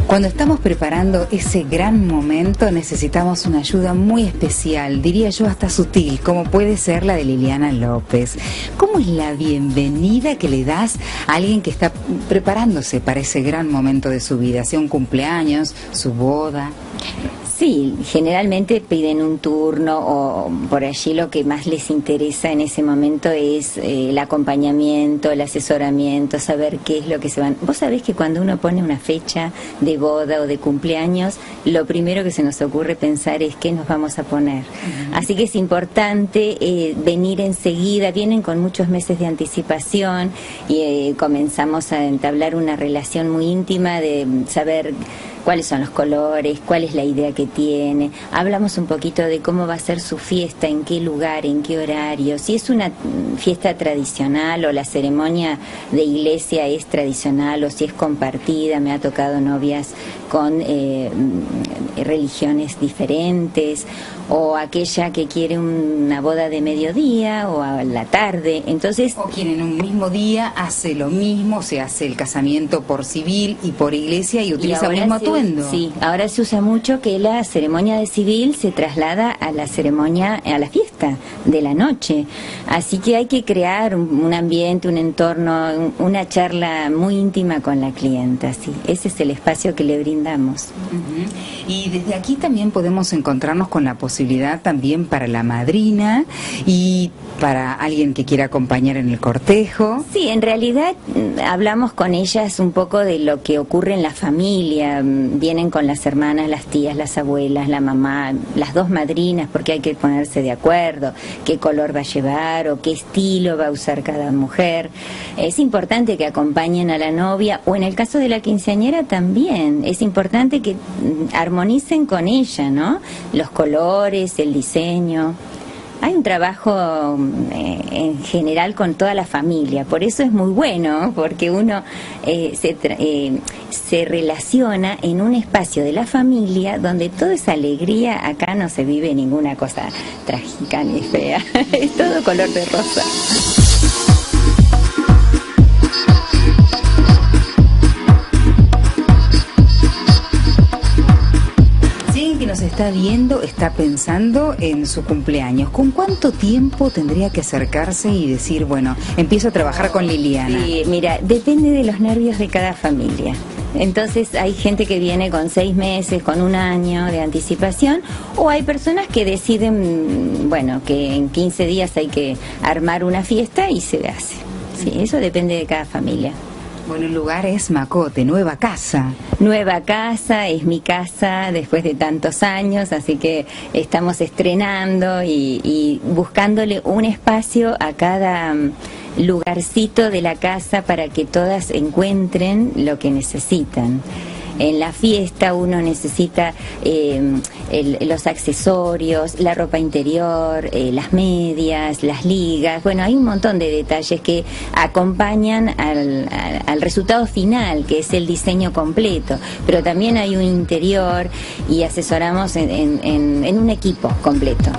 Cuando estamos preparando ese gran momento necesitamos una ayuda muy especial, diría yo hasta sutil, como puede ser la de Liliana López. ¿Cómo es la bienvenida que le das a alguien que está preparándose para ese gran momento de su vida, sea un cumpleaños, su boda? Sí, generalmente piden un turno o por allí lo que más les interesa en ese momento es el acompañamiento, el asesoramiento, saber qué es lo que se van. Vos sabés que cuando uno pone una fecha de boda o de cumpleaños, lo primero que se nos ocurre pensar es qué nos vamos a poner. Así que es importante venir enseguida, vienen con muchos meses de anticipación y comenzamos a entablar una relación muy íntima de saber cuáles son los colores, cuál es la idea que tiene. Hablamos un poquito de cómo va a ser su fiesta, en qué lugar, en qué horario, si es una fiesta tradicional o la ceremonia de iglesia es tradicional o si es compartida. Me ha tocado novias con religiones diferentes, o aquella que quiere una boda de mediodía o a la tarde. Entonces, o quien en un mismo día hace lo mismo, se hace el casamiento por civil y por iglesia y utiliza el mismo atuendo. Sí, ahora se usa mucho que la ceremonia de civil se traslada a la ceremonia, a la fiesta de la noche. Así que hay que crear un ambiente, un entorno, una charla muy íntima con la clienta. Sí, ese es el espacio que le brindamos. Y desde aquí también podemos encontrarnos con la posibilidad también para la madrina y para alguien que quiera acompañar en el cortejo. Sí, en realidad hablamos con ellas un poco de lo que ocurre en la familia. Vienen con las hermanas, las tías, las abuelas, la mamá, las dos madrinas, porque hay que ponerse de acuerdo qué color va a llevar o qué estilo va a usar cada mujer. Es importante que acompañen a la novia, o en el caso de la quinceañera también, es importante que armonicen con ella, ¿no? Los colores, el diseño. Hay un trabajo en general con toda la familia, por eso es muy bueno, porque uno se relaciona en un espacio de la familia donde toda esa alegría. Acá no se vive ninguna cosa trágica ni fea, es todo color de rosa. Nos está viendo, está pensando en su cumpleaños. ¿Con cuánto tiempo tendría que acercarse y decir, bueno, empiezo a trabajar con Liliana? Sí, mira, depende de los nervios de cada familia. Entonces hay gente que viene con 6 meses, con 1 año de anticipación, o hay personas que deciden, bueno, que en 15 días hay que armar una fiesta y se hace. Sí, eso depende de cada familia. Bueno, el lugar es Macote, Nueva Casa. Nueva casa, es mi casa después de tantos años, así que estamos estrenando y buscándole un espacio a cada lugarcito de la casa para que todas encuentren lo que necesitan. En la fiesta uno necesita los accesorios, la ropa interior, las medias, las ligas. Bueno, hay un montón de detalles que acompañan al resultado final, que es el diseño completo. Pero también hay un interior y asesoramos en un equipo completo.